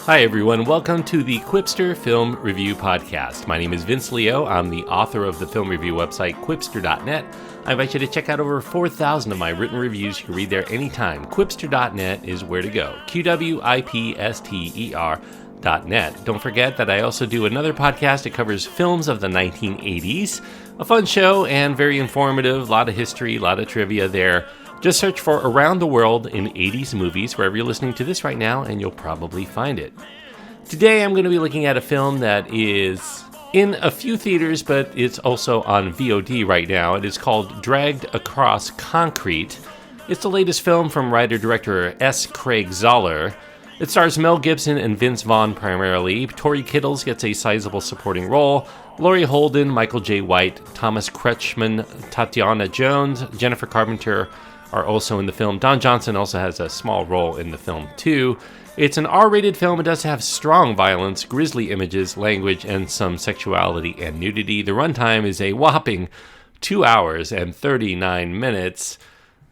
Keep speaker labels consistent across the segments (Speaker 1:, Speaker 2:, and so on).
Speaker 1: Hi everyone, welcome to the Quipster Film Review Podcast. My name is Vince Leo. I'm the author of the film review website Quipster.net. I invite you to check out over 4,000 of my written reviews. You can read there anytime. Quipster.net is where to go. QWIPSTER.net. Don't forget that I also do another podcast that covers films of the 1980s. A fun show and very informative, a lot of history, a lot of trivia there. Just search for Around the World in 80s Movies wherever you're listening to this right now, and you'll probably find it. Today I'm going to be looking at a film that is in a few theaters, but it's also on VOD right now. It is called Dragged Across Concrete. It's the latest film from writer-director S. Craig Zahler. It stars Mel Gibson and Vince Vaughn primarily. Tori Kittles gets a sizable supporting role. Laurie Holden, Michael J. White, Thomas Kretschmann, Tatiana Jones, Jennifer Carpenter are also in the film. Don Johnson also has a small role in the film too. It's an R-rated film. It does have strong violence, grisly images, language, and some sexuality and nudity. The runtime is a whopping 2 hours and 39 minutes.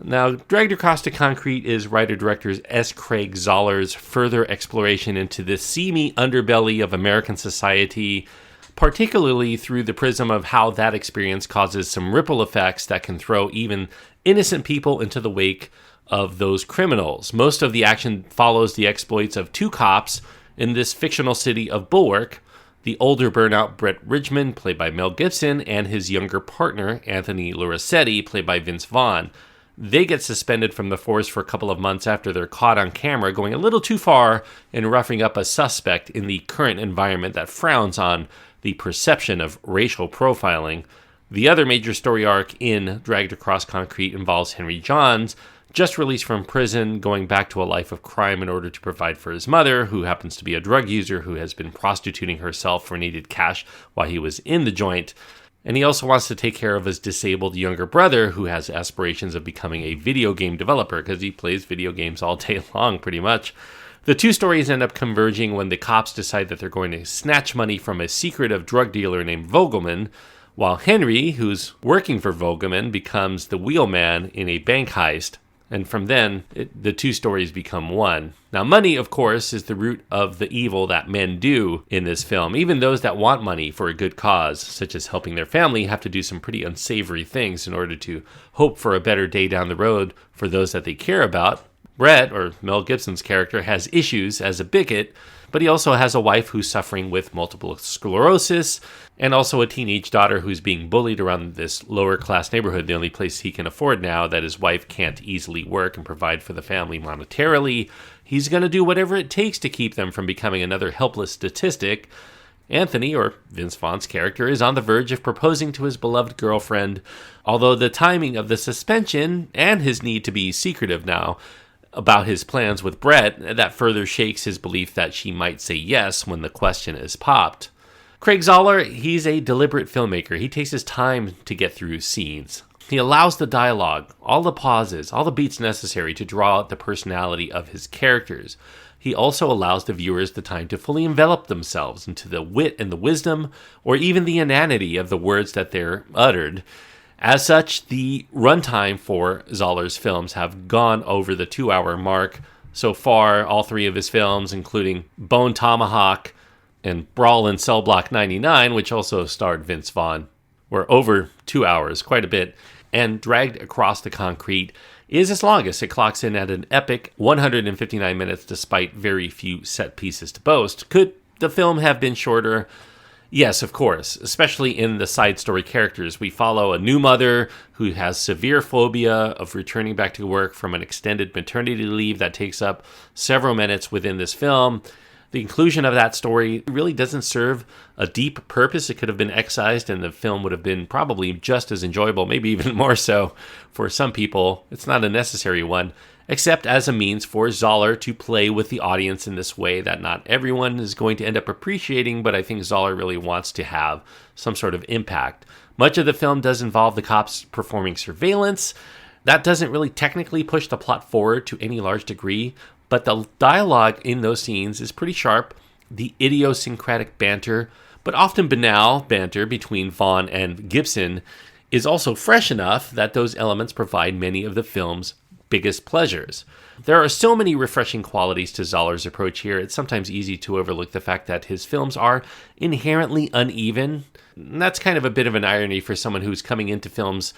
Speaker 1: Now, Dragged Across the Concrete is writer-director S. Craig Zahler's further exploration into the seamy underbelly of American society, particularly through the prism of how that experience causes some ripple effects that can throw even innocent people into the wake of those criminals. Most of the action follows the exploits of two cops in this fictional city of Bulwark, the older burnout Brett Ridgeman, played by Mel Gibson, and his younger partner, Anthony Lurasetti, played by Vince Vaughn. They get suspended from the force for a couple of months after they're caught on camera going a little too far in roughing up a suspect in the current environment that frowns on the perception of racial profiling. The other major story arc in Dragged Across Concrete involves Henry Johns, just released from prison, going back to a life of crime in order to provide for his mother, who happens to be a drug user who has been prostituting herself for needed cash while he was in the joint. And he also wants to take care of his disabled younger brother, who has aspirations of becoming a video game developer, because he plays video games all day long, pretty much. The two stories end up converging when the cops decide that they're going to snatch money from a secretive drug dealer named Vogelmann, while Henry, who's working for Vogelmann, becomes the wheelman in a bank heist. And from then, the two stories become one. Now, money, of course, is the root of the evil that men do in this film. Even those that want money for a good cause, such as helping their family, have to do some pretty unsavory things in order to hope for a better day down the road for those that they care about. Brett, or Mel Gibson's character, has issues as a bigot, but he also has a wife who's suffering with multiple sclerosis, and also a teenage daughter who's being bullied around this lower-class neighborhood, the only place he can afford now that his wife can't easily work and provide for the family monetarily. He's going to do whatever it takes to keep them from becoming another helpless statistic. Anthony, or Vince Vaughn's character, is on the verge of proposing to his beloved girlfriend, although the timing of the suspension and his need to be secretive now about his plans with Brett, that further shakes his belief that she might say yes when the question is popped. Craig Zahler, he's a deliberate filmmaker. He takes his time to get through scenes. He allows the dialogue, all the pauses, all the beats necessary to draw out the personality of his characters. He also allows the viewers the time to fully envelop themselves into the wit and the wisdom, or even the inanity of the words that they're uttered. As such, the runtime for Zahler's films have gone over the 2-hour mark. So far, all three of his films, including Bone Tomahawk and Brawl in Cell Block 99, which also starred Vince Vaughn, were over 2 hours, quite a bit. And Dragged Across the Concrete is its longest. It clocks in at an epic 159 minutes despite very few set pieces to boast. Could the film have been shorter? Yes, of course, especially in the side story characters. We follow a new mother who has severe phobia of returning back to work from an extended maternity leave that takes up several minutes within this film. The inclusion of that story really doesn't serve a deep purpose. It could have been excised and the film would have been probably just as enjoyable, maybe even more so for some people. It's not a necessary one, except as a means for Zahler to play with the audience in this way that not everyone is going to end up appreciating, but I think Zahler really wants to have some sort of impact. Much of the film does involve the cops performing surveillance. That doesn't really technically push the plot forward to any large degree, but the dialogue in those scenes is pretty sharp. The idiosyncratic banter, but often banal banter between Vaughn and Gibson is also fresh enough that those elements provide many of the film's biggest pleasures. There are so many refreshing qualities to Zahler's approach here. It's sometimes easy to overlook the fact that his films are inherently uneven. And that's kind of a bit of an irony for someone who's coming into films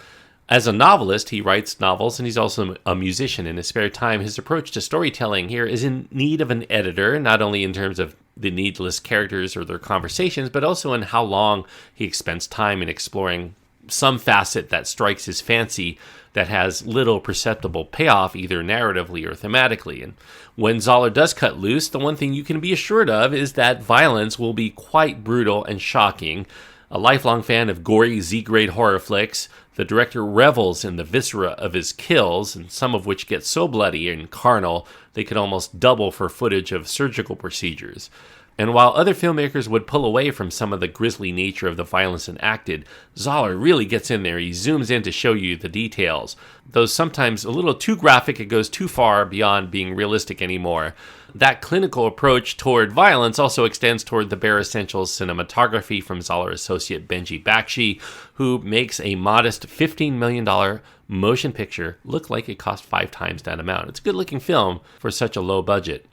Speaker 1: as a novelist. He writes novels, and he's also a musician in his spare time. His approach to storytelling here is in need of an editor, not only in terms of the needless characters or their conversations, but also in how long he spends time in exploring some facet that strikes his fancy that has little perceptible payoff, either narratively or thematically. And when Zahler does cut loose, the one thing you can be assured of is that violence will be quite brutal and shocking. A lifelong fan of gory Z-grade horror flicks, the director revels in the viscera of his kills, and some of which get so bloody and carnal they could almost double for footage of surgical procedures. And while other filmmakers would pull away from some of the grisly nature of the violence enacted, Zahler really gets in there. He zooms in to show you the details. Though sometimes a little too graphic, it goes too far beyond being realistic anymore. That clinical approach toward violence also extends toward the bare essentials cinematography from Zahler associate Benji Bakshi, who makes a modest $15 million motion picture look like it cost 5 times that amount. It's a good-looking film for such a low budget.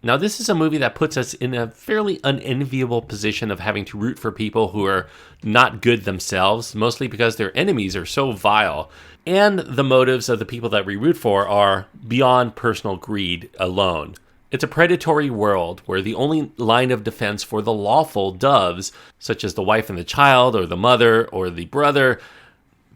Speaker 1: Now, this is a movie that puts us in a fairly unenviable position of having to root for people who are not good themselves, mostly because their enemies are so vile, and the motives of the people that we root for are beyond personal greed alone. It's a predatory world where the only line of defense for the lawful doves, such as the wife and the child, or the mother, or the brother,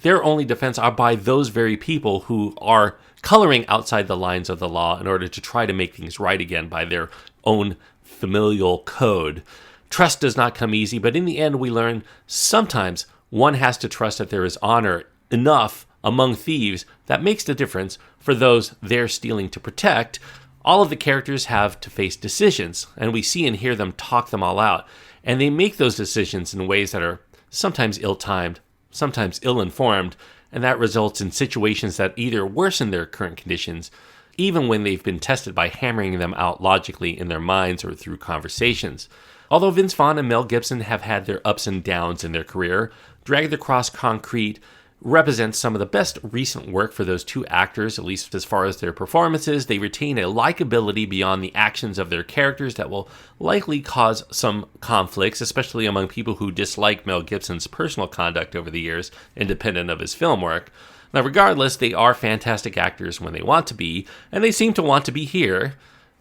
Speaker 1: their only defense are by those very people who are coloring outside the lines of the law in order to try to make things right again by their own familial code. Trust does not come easy, but in the end we learn sometimes one has to trust that there is honor enough among thieves that makes the difference for those they're stealing to protect. All of the characters have to face decisions, and we see and hear them talk them all out, and they make those decisions in ways that are sometimes ill-timed, sometimes ill-informed, and that results in situations that either worsen their current conditions, even when they've been tested by hammering them out logically in their minds or through conversations. Although Vince Vaughn and Mel Gibson have had their ups and downs in their career, Dragged Across Concrete represents some of the best recent work for those two actors, at least as far as their performances. They retain a likability beyond the actions of their characters that will likely cause some conflicts, especially among people who dislike Mel Gibson's personal conduct over the years, independent of his film work. Now, regardless, they are fantastic actors when they want to be, and they seem to want to be here.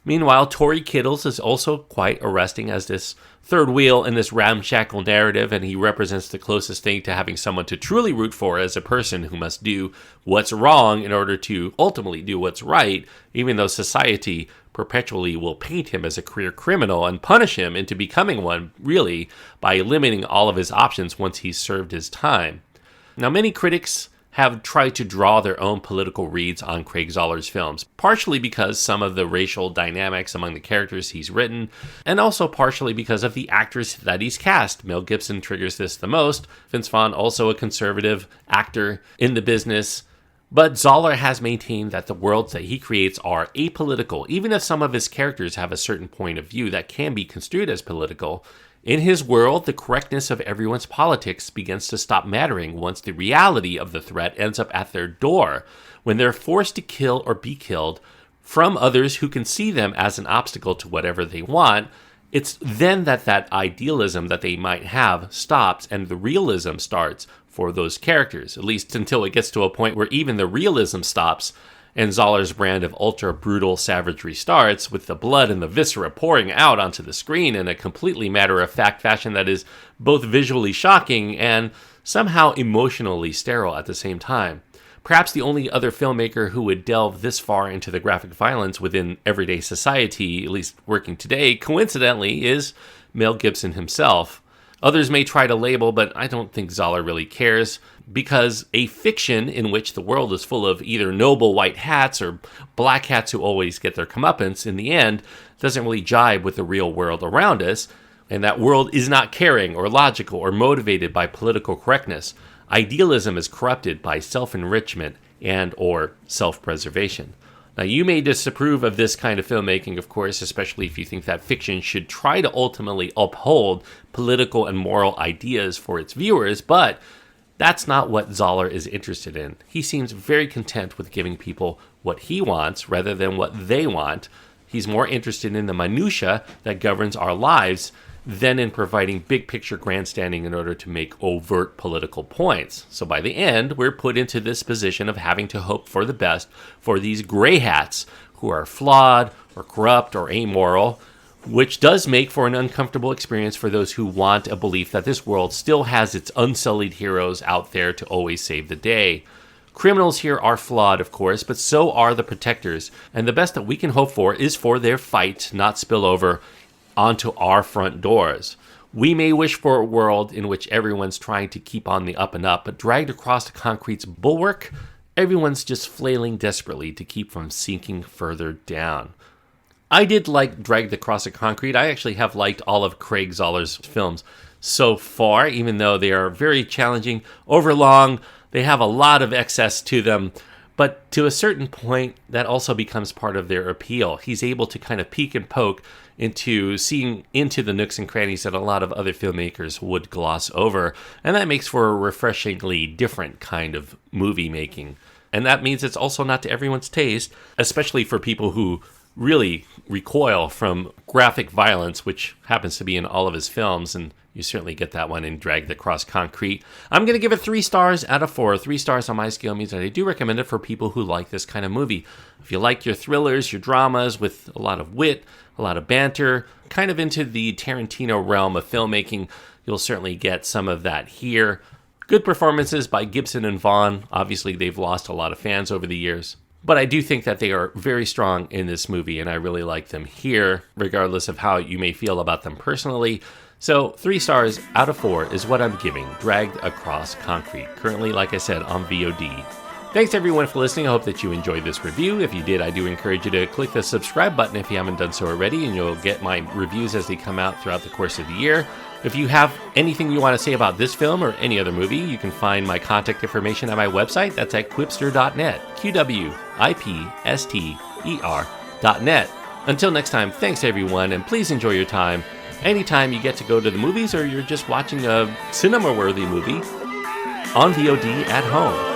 Speaker 1: Meanwhile, Tory Kittles is also quite arresting as this third wheel in this ramshackle narrative, and he represents the closest thing to having someone to truly root for as a person who must do what's wrong in order to ultimately do what's right, even though society perpetually will paint him as a career criminal and punish him into becoming one, really, by limiting all of his options once he's served his time. Now, many critics have tried to draw their own political reads on Craig Zahler's films, partially because some of the racial dynamics among the characters he's written, and also partially because of the actors that he's cast. Mel Gibson triggers this the most. Vince Vaughn, also a conservative actor in the business. But Zahler has maintained that the worlds that he creates are apolitical, even if some of his characters have a certain point of view that can be construed as political. In his world, the correctness of everyone's politics begins to stop mattering once the reality of the threat ends up at their door, when they're forced to kill or be killed from others who can see them as an obstacle to whatever they want. It's then that idealism that they might have stops and the realism starts for those characters, at least until it gets to a point where even the realism stops and Zahler's brand of ultra-brutal savagery starts, with the blood and the viscera pouring out onto the screen in a completely matter-of-fact fashion that is both visually shocking and somehow emotionally sterile at the same time. Perhaps the only other filmmaker who would delve this far into the graphic violence within everyday society, at least working today, coincidentally, is Mel Gibson himself. Others may try to label, but I don't think Zahler really cares, because a fiction in which the world is full of either noble white hats or black hats who always get their comeuppance in the end doesn't really jibe with the real world around us, and that world is not caring or logical or motivated by political correctness. Idealism is corrupted by self-enrichment and or self-preservation. Now, you may disapprove of this kind of filmmaking, of course, especially if you think that fiction should try to ultimately uphold political and moral ideas for its viewers, but That's not what Zahler is interested in. He seems very content with giving people what he wants rather than what they want. He's more interested in the minutia that governs our lives than in providing big picture grandstanding in order to make overt political points. So by the end, we're put into this position of having to hope for the best for these gray hats who are flawed or corrupt or amoral, which does make for an uncomfortable experience for those who want a belief that this world still has its unsullied heroes out there to always save the day. Criminals here are flawed, of course, but so are the protectors, and the best that we can hope for is for their fight not spill over onto our front doors. We may wish for a world in which everyone's trying to keep on the up and up, but dragged across the concrete's bulwark, everyone's just flailing desperately to keep from sinking further down. I did like Dragged Across the Concrete. I actually have liked all of Craig Zahler's films so far, even though they are very challenging, overlong. They have a lot of excess to them, but to a certain point, that also becomes part of their appeal. He's able to kind of peek and poke into seeing into the nooks and crannies that a lot of other filmmakers would gloss over, and that makes for a refreshingly different kind of movie making. And that means it's also not to everyone's taste, especially for people who really recoil from graphic violence, which happens to be in all of his films, and you certainly get that one in Dragged Across Concrete. I'm going to give it 3 stars out of 4. 3 stars on my scale means that I do recommend it for people who like this kind of movie. If you like your thrillers, your dramas with a lot of wit, a lot of banter, kind of into the Tarantino realm of filmmaking, you'll certainly get some of that here. Good performances by Gibson and Vaughn. Obviously, they've lost a lot of fans over the years. But I do think that they are very strong in this movie, and I really like them here, regardless of how you may feel about them personally. So 3 stars out of 4 is what I'm giving Dragged Across Concrete, currently, like I said, on VOD. Thanks everyone for listening. I hope that you enjoyed this review. If you did, I do encourage you to click the subscribe button if you haven't done so already, and you'll get my reviews as they come out throughout the course of the year. If you have anything you want to say about this film or any other movie, you can find my contact information at my website. That's at quipster.net, QWIPSTER.net. Until next time, thanks everyone, and please enjoy your time. Anytime you get to go to the movies or you're just watching a cinema-worthy movie on VOD at home.